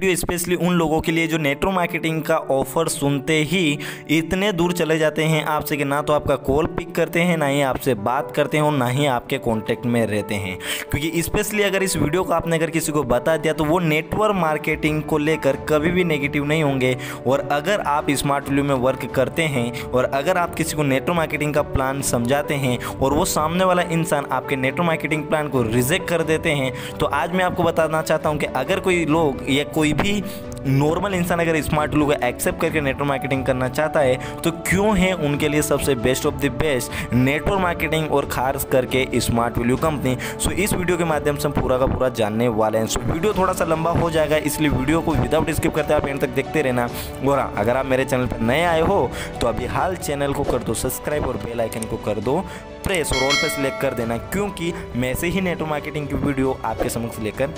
Video specially उन लोगों के लिए जो नेटवर्क मार्केटिंग का ऑफर सुनते ही इतने दूर चले जाते हैं आपसे कि ना तो आपका कॉल पिक करते हैं, ना ही आपसे बात करते हैं और ना ही आपके कांटेक्ट में रहते हैं। क्योंकि स्पेशली अगर इस वीडियो को आपने अगर किसी को बता दिया तो वो नेटवर्क मार्केटिंग को लेकर कभी भी नेगेटिव नहीं होंगे। और अगर आप स्मार्ट वैल्यू में वर्क करते हैं और अगर आप किसी को नेटवर्क मार्केटिंग का प्लान समझाते हैं और वो सामने वाला इंसान आपके नेटवर्क मार्केटिंग प्लान को रिजेक्ट कर देते हैं, तो आज मैं आपको बताना चाहता हूँ कि अगर कोई लोग या कोई भी नॉर्मल इंसान अगर स्मार्ट वैल्यू को एक्सेप्ट करके नेटवर्क मार्केटिंग करना चाहता है तो क्यों है उनके लिए सबसे best of the best network marketing और खास करके स्मार्ट वैल्यू कंपनी। सो इस वीडियो के माध्यम से हम पूरा का पूरा जानने वाले हैं। सो वीडियो थोड़ा सा लंबा हो जाएगा, इसलिए वीडियो को विदाउट स्किप करते आप एंड तक देखते रहना। और हाँ, अगर आप मेरे चैनल पर नए आए हो तो अभी हाल चैनल को कर दो सब्सक्राइब और बेल आइकन को कर दो प्रेस और ऑल पे सिलेक्ट कर देना, क्योंकि मैं ऐसे ही नेटवर्क मार्केटिंग की वीडियो आपके समक्ष लेकर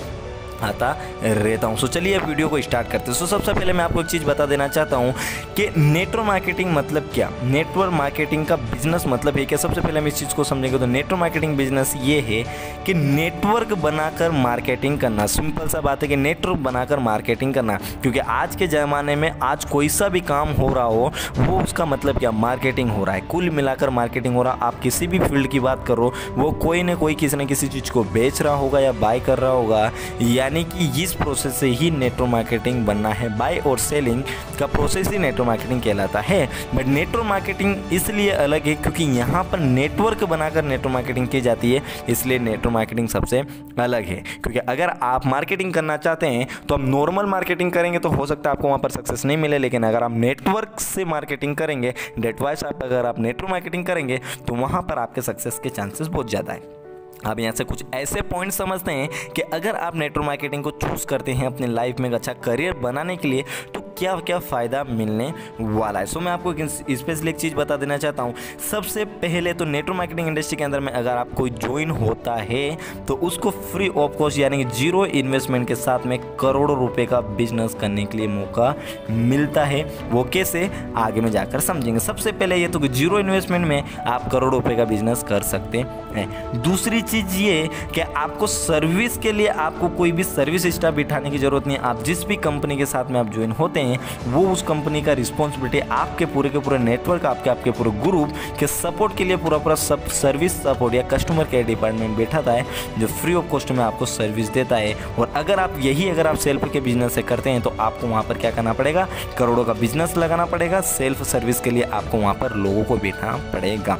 आता रहता हूँ। सो चलिए अब वीडियो को स्टार्ट करते हैं। सो सबसे पहले मैं आपको एक चीज़ बता देना चाहता हूँ कि नेटवर्क मार्केटिंग मतलब क्या, नेटवर्क मार्केटिंग का बिजनेस मतलब है क्या। सबसे पहले हम इस चीज़ को समझेंगे तो नेटवर्क मार्केटिंग बिजनेस ये है कि नेटवर्क बनाकर मार्केटिंग करना। सिंपल सा बात है कि नेटवर्क बनाकर मार्केटिंग करना, क्योंकि आज के ज़माने में आज कोई सा भी काम हो रहा हो वो उसका मतलब क्या, मार्केटिंग हो रहा है। कुल मिलाकर मार्केटिंग हो रहा। आप किसी भी फील्ड की बात करो, वो कोई ना कोई किसी न किसी चीज़ को बेच रहा होगा या बाय कर रहा होगा, यानी कि इस प्रोसेस से ही नेटवर्क मार्केटिंग बनना है। बाय और सेलिंग का प्रोसेस ही नेटवर्क मार्केटिंग कहलाता है। बट नेटवर्क मार्केटिंग इसलिए अलग है क्योंकि यहाँ पर नेटवर्क बनाकर नेटवर्क मार्केटिंग की जाती है, इसलिए नेटवर्क मार्केटिंग सबसे अलग है। क्योंकि अगर आप मार्केटिंग करना चाहते हैं तो आप नॉर्मल मार्केटिंग करेंगे तो हो सकता है आपको वहाँ पर सक्सेस नहीं मिले, लेकिन अगर आप नेटवर्क से मार्केटिंग करेंगे, डेट वाइज अगर आप नेटवर्क मार्केटिंग करेंगे तो वहाँ पर आपके सक्सेस के चांसेस बहुत ज़्यादा है। आप यहाँ से कुछ ऐसे पॉइंट समझते हैं कि अगर आप नेटवर्क मार्केटिंग को चूज़ करते हैं अपने लाइफ में एक अच्छा करियर बनाने के लिए तो क्या क्या फ़ायदा मिलने वाला है। सो मैं आपको स्पेशली एक चीज़ बता देना चाहता हूँ। सबसे पहले तो नेटवर्क मार्केटिंग इंडस्ट्री के अंदर में अगर आप कोई ज्वाइन होता है तो उसको फ्री ऑफ कॉस्ट यानी कि जीरो इन्वेस्टमेंट के साथ में करोड़ों रुपए का बिजनेस करने के लिए मौका मिलता है। वो कैसे, आगे में जाकर समझेंगे। सबसे पहले ये तो कि जीरो इन्वेस्टमेंट में आप करोड़ों रुपए का बिजनेस कर सकते हैं। दूसरी चीज़ ये कि आपको सर्विस के लिए आपको कोई भी सर्विस स्टाफ बिठाने की ज़रूरत नहीं है। आप जिस भी कंपनी के साथ में आप ज्वाइन होते हैं वो उस कंपनी का रिस्पॉन्सिबिलिटी आपके पूरे के पूरे नेटवर्क आपके पूरे ग्रुप के सपोर्ट के लिए पूरा सब सर्विस सपोर्ट या कस्टमर केयर डिपार्टमेंट बैठा था है जो फ्री ऑफ कॉस्ट में आपको सर्विस देता है। और अगर आप सेल्फ के बिजनेस से करते हैं तो आपको वहाँ पर क्या करना पड़ेगा, करोड़ों का बिजनेस लगाना पड़ेगा। सेल्फ सर्विस के लिए आपको वहाँ पर लोगों को बैठना पड़ेगा।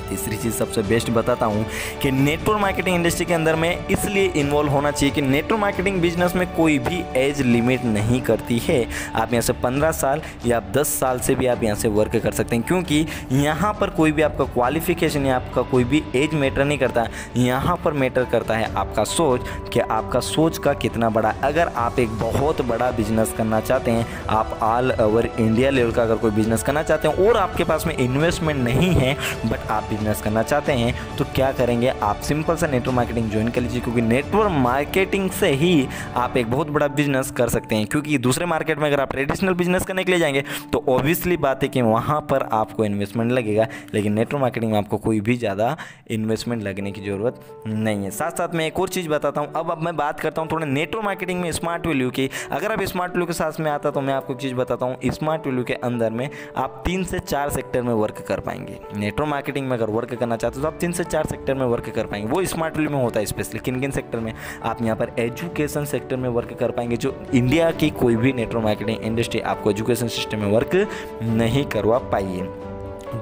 तीसरी चीज़ सबसे बेस्ट बताता हूँ कि नेटवर्क मार्केटिंग इंडस्ट्री के अंदर में इसलिए इन्वॉल्व होना चाहिए कि नेटवर्क मार्केटिंग बिजनेस में कोई भी एज लिमिट नहीं करती है। आप यहाँ से 15 साल या 10 साल से भी आप यहाँ से वर्क कर सकते हैं, क्योंकि यहाँ पर कोई भी आपका क्वालिफिकेशन या आपका कोई भी एज मैटर नहीं करता। यहाँ पर मैटर करता है आपका सोच, कि आपका सोच का कितना बड़ा। अगर आप एक बहुत बड़ा बिजनेस करना चाहते हैं, आप ऑल ओवर इंडिया लेवल का अगर कोई बिजनेस करना चाहते हैं और आपके पास में इन्वेस्टमेंट नहीं है बट आप बिजनेस करना चाहते हैं तो क्या करेंगे, आप सिंपल सा नेटवर्क मार्केटिंग ज्वाइन कर लीजिए। क्योंकि नेटवर्क मार्केटिंग से ही आप एक बहुत बड़ा बिजनेस कर सकते हैं। क्योंकि दूसरे मार्केट में अगर आप ट्रेडिशनल बिजनेस करने के लिए जाएंगे तो ऑब्वियसली बात है कि वहाँ पर आपको इन्वेस्टमेंट लगेगा, लेकिन नेटवर्क मार्केटिंग में आपको कोई भी ज़्यादा इन्वेस्टमेंट लगने की ज़रूरत नहीं है। साथ साथ मैं एक और चीज़ बताता हूँ। अब मैं बात करता हूँ थोड़ा नेटवर्क मार्केटिंग में स्मार्ट वैल्यू की। अगर आप स्मार्ट वैल्यू के साथ में आता तो मैं आपको एक चीज़ बताता हूँ। स्मार्ट वैल्यू के अंदर में आप 3 से 4 सेक्टर में वर्क कर पाएंगे। नेटवर्क मार्केटिंग में अगर वर्क करना चाहते हो तो आप 3 से 4 सेक्टर में वर्क कर पाएंगे। वो स्मार्ट वैल्यू में होता है। स्पेशली किन किन सेक्टर में, आप यहाँ पर एजुकेशन सेक्टर में वर्क कर पाएंगे, जो इंडिया की कोई भी नेटवर्क मार्केटिंग इंडस्ट्री आपको एजुकेशन सिस्टम में वर्क नहीं करवा पाई।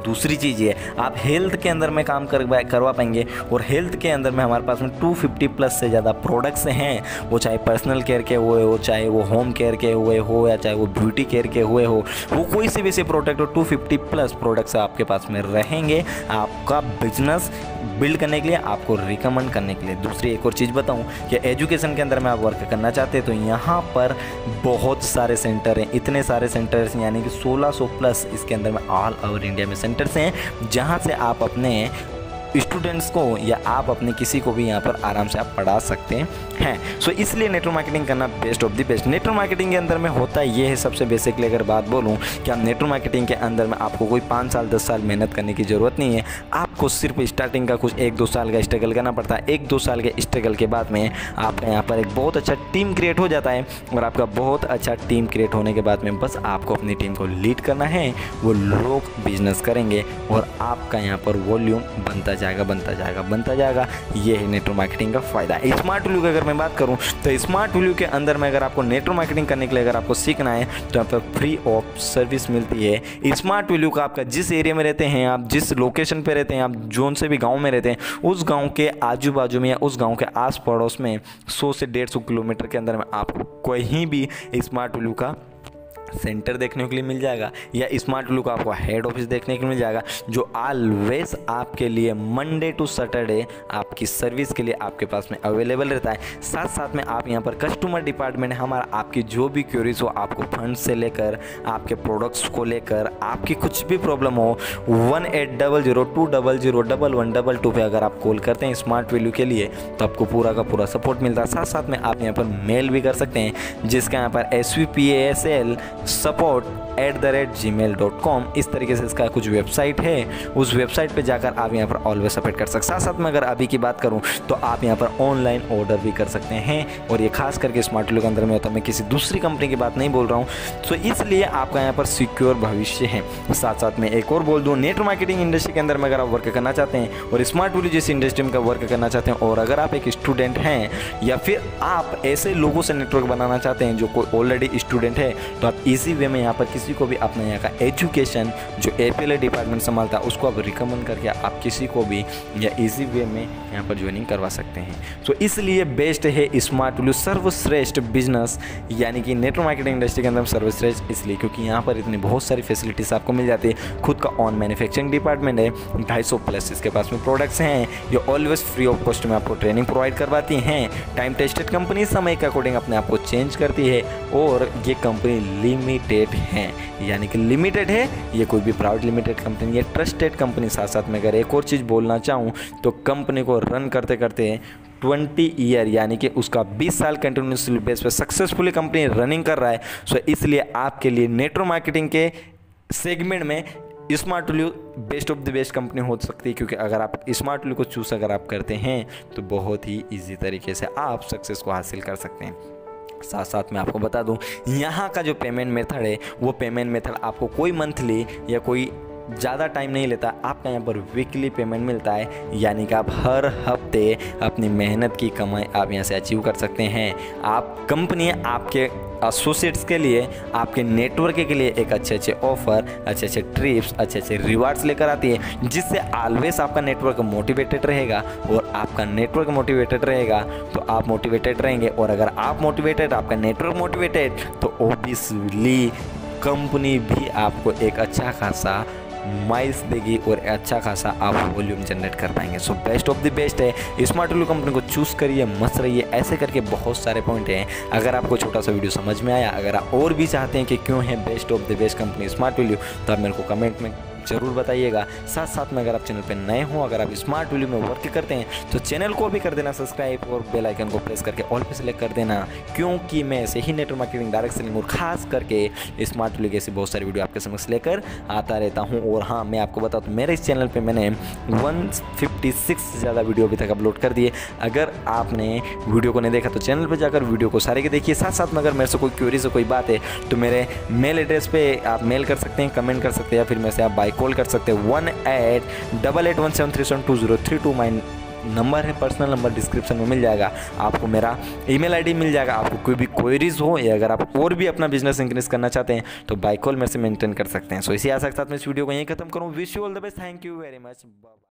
दूसरी चीज़ ये, आप हेल्थ के अंदर में काम करवा पाएंगे। और हेल्थ के अंदर में हमारे पास में 250 प्लस से ज़्यादा प्रोडक्ट्स हैं। वो चाहे पर्सनल केयर के हुए हो, चाहे वो होम केयर के हुए हो, या चाहे वो ब्यूटी केयर के हुए हो, वो कोई से भी से प्रोडक्ट हो, 250 प्लस प्रोडक्ट्स आपके पास में रहेंगे आपका बिजनेस बिल्ड करने के लिए, आपको रिकमेंड करने के लिए। दूसरी एक और चीज़ बताऊं कि एजुकेशन के अंदर में आप वर्क करना चाहते हैं तो यहाँ पर बहुत सारे सेंटर हैं। इतने सारे सेंटर्स यानी कि 1600 प्लस इसके अंदर में ऑल ओवर इंडिया में सेंटर्स हैं, जहाँ से आप अपने स्टूडेंट्स को या आप अपने किसी को भी यहाँ पर आराम से आप पढ़ा सकते हैं। सो इसलिए नेटवर्क मार्केटिंग करना best of the best. Network marketing के अंदर में होता ये है, सबसे बेसिकली अगर बात बोलूँ कि आप नेटवर्क मार्केटिंग के अंदर में आपको कोई 5 साल 10 साल मेहनत करने की ज़रूरत नहीं है। आपको सिर्फ स्टार्टिंग का कुछ 1-2 साल का स्ट्रगल करना पड़ता है। 1-2 साल के स्ट्रगल के बाद में आपका यहाँ पर एक बहुत अच्छा टीम क्रिएट हो जाता है, और आपका बहुत अच्छा टीम क्रिएट होने के बाद में बस आपको अपनी टीम को लीड करना है। वो लोग बिजनेस करेंगे और आपका यहाँ पर वॉल्यूम बनता जाएगा। ये है नेटवर्क मार्केटिंग का फ़ायदा। स्मार्ट वैल्यू की अगर मैं बात करूँ तो स्मार्ट वैल्यू के अंदर में अगर आपको नेटवर्क मार्केटिंग करने के लिए अगर आपको सीखना है तो यहाँ पर फ्री ऑफ सर्विस मिलती है। स्मार्ट वैल्यू का आपका जिस एरिया में रहते हैं, आप जिस लोकेशन पे रहते हैं, आप जोन से भी गांव में रहते हैं, उस गांव के आजू बाजू में या उस गांव के आस पड़ोस में 100 से 150 किलोमीटर के अंदर में आपको कहीं भी स्मार्ट वैल्यू का सेंटर देखने के लिए मिल जाएगा, या स्मार्ट वैल्यू का आपको हेड ऑफिस देखने को मिल जाएगा, जो ऑलवेज आपके लिए मंडे टू सैटरडे आपकी सर्विस के लिए आपके पास में अवेलेबल रहता है। साथ साथ में आप यहाँ पर कस्टमर डिपार्टमेंट हमारा आपकी जो भी क्वेरीज हो, आपको फंड से लेकर आपके प्रोडक्ट्स को लेकर आपकी कुछ भी प्रॉब्लम हो, 1800-200-1112 पे अगर आप कॉल करते हैं स्मार्ट वैल्यू के लिए तो आपको पूरा का पूरा सपोर्ट मिलता है। साथ साथ में आप यहाँ पर मेल भी कर सकते हैं, जिसका यहाँ पर svpasl support@gmail.com इस तरीके से इसका कुछ वेबसाइट है। उस वेबसाइट पे जाकर आप यहाँ पर ऑलवेज सपोर्ट कर सकते हैं। साथ साथ में अगर अभी की बात करूँ तो आप यहाँ पर ऑनलाइन ऑर्डर भी कर सकते हैं, और ये खास करके स्मार्ट वैल्यू के अंदर में होता है। मैं किसी दूसरी कंपनी की बात नहीं बोल रहा हूँ, तो इसलिए आपका यहाँ पर सिक्योर भविष्य है। साथ साथ में एक और बोल दूँ, नेटवर्क मार्केटिंग इंडस्ट्री के अंदर में अगर आप वर्क करना चाहते हैं और स्मार्ट वैल्यू जैसी इंडस्ट्री में वर्क करना चाहते हैं, और अगर आप एक स्टूडेंट हैं या फिर आप ऐसे लोगों से नेटवर्क बनाना चाहते हैं जो कोई ऑलरेडी स्टूडेंट है, तो आप इसी वे में यहाँ पर किसी को भी अपना यहाँ का एजुकेशन जो APLA डिपार्टमेंट संभालता है उसको आप रिकमेंड करके आप किसी को भी या इजी वे में यहाँ पर ज्वाइनिंग करवा सकते हैं। तो इसलिए बेस्ट है स्मार्ट वैल्यू, सर्वश्रेष्ठ बिजनेस, यानी कि नेटवर्क मार्केटिंग इंडस्ट्री के अंदर सर्वश्रेष्ठ इसलिए क्योंकि यहाँ पर इतनी बहुत सारी फैसिलिटीज़ आपको मिल जाती है। खुद का ऑन मैन्युफैक्चरिंग डिपार्टमेंट है, 250 प्लस इसके पास में प्रोडक्ट्स हैं, ये ऑलवेज फ्री ऑफ कॉस्ट में आपको ट्रेनिंग प्रोवाइड करवाती हैं। टाइम टेस्टेड कंपनी समय के अकॉर्डिंग अपने आप को चेंज करती है, और ये कंपनी लिमिटेड है, यानी कि लिमिटेड है, ये कोई भी प्राइवेट लिमिटेड कंपनी है, ट्रस्टेड कंपनी। साथ साथ में अगर एक और चीज़ बोलना चाहूँ तो कंपनी को रन करते करते 20 ईयर यानी कि उसका 20 साल कंटिन्यूस बेस पे सक्सेसफुली कंपनी रनिंग कर रहा है। सो इसलिए आपके लिए नेटवर्क मार्केटिंग के सेगमेंट में smart value best of the best company हो सकती है, क्योंकि अगर आप स्मार्ट वैल्यू को चूज़ अगर आप करते हैं तो बहुत ही ईजी तरीके से आप सक्सेस को हासिल कर सकते हैं। साथ साथ मैं आपको बता दूं, यहाँ का जो पेमेंट मेथड है वो पेमेंट मेथड आपको कोई मंथली या कोई ज़्यादा टाइम नहीं लेता। आपका यहाँ पर वीकली पेमेंट मिलता है, यानी कि आप हर हफ्ते अपनी मेहनत की कमाई आप यहाँ से अचीव कर सकते हैं। आप कंपनी आपके एसोसिएट्स के लिए, आपके नेटवर्क के लिए एक अच्छे ऑफर, अच्छे ट्रिप्स, अच्छे रिवार्ड्स लेकर आती है, जिससे ऑलवेज आपका नेटवर्क मोटिवेटेड रहेगा, और आपका नेटवर्क मोटिवेटेड रहेगा तो आप मोटिवेटेड रहेंगे, और अगर आप मोटिवेटेड, आपका नेटवर्क मोटिवेटेड, तो ऑब्वियसली कंपनी भी आपको एक अच्छा खासा माइल्स देगी और अच्छा खासा आप वॉल्यूम जनरेट कर पाएंगे। So best of the best है, स्मार्ट वैल्यू कंपनी को चूज़ करिए, मस्त रहिए। ऐसे करके बहुत सारे पॉइंट हैं। अगर आपको छोटा सा वीडियो समझ में आया, अगर आप और भी चाहते हैं कि क्यों है best of the best company smart value, तो आप मेरे को कमेंट में ज़रूर बताइएगा। साथ साथ में अगर आप चैनल पर नए हो, अगर आप स्मार्ट वैल्यू में वर्क करते हैं तो चैनल को भी कर देना सब्सक्राइब, और बेल आइकन को प्रेस करके ऑल पे सेलेक्ट कर देना, क्योंकि मैं ऐसे ही नेटवर्क मार्केटिंग, डायरेक्ट सेलिंग और खास करके स्मार्ट वैल्यू जैसी बहुत सारी वीडियो आपके समक्ष लेकर आता रहता हूँ। और हाँ, मैं आपको बताऊँ तो मेरे इस चैनल पर मैंने 156 से ज़्यादा वीडियो अभी तक अपलोड कर दिए। अगर आपने वीडियो को नहीं देखा तो चैनल पर जाकर वीडियो को सारे के देखिए। साथ साथ में अगर मेरे से कोई क्वेरी से कोई बात है तो मेरे मेल एड्रेस पे आप मेल कर सकते हैं, कमेंट कर सकते हैं, या फिर मेरे से आप बाय कॉल कर सकते हैं। 1888173203 माई नंबर है, पर्सनल नंबर डिस्क्रिप्शन में मिल जाएगा। आपको मेरा ईमेल आईडी मिल जाएगा। आपको कोई भी क्वेरीज हो, या अगर आप और भी अपना बिजनेस इंक्रीज करना चाहते हैं तो बाय कॉल मेरे से मेंटेन कर सकते हैं। सो इसी आशा के साथ मैं इस वीडियो को यहीं खत्म करूँ। Wish you all the best, thank you very much.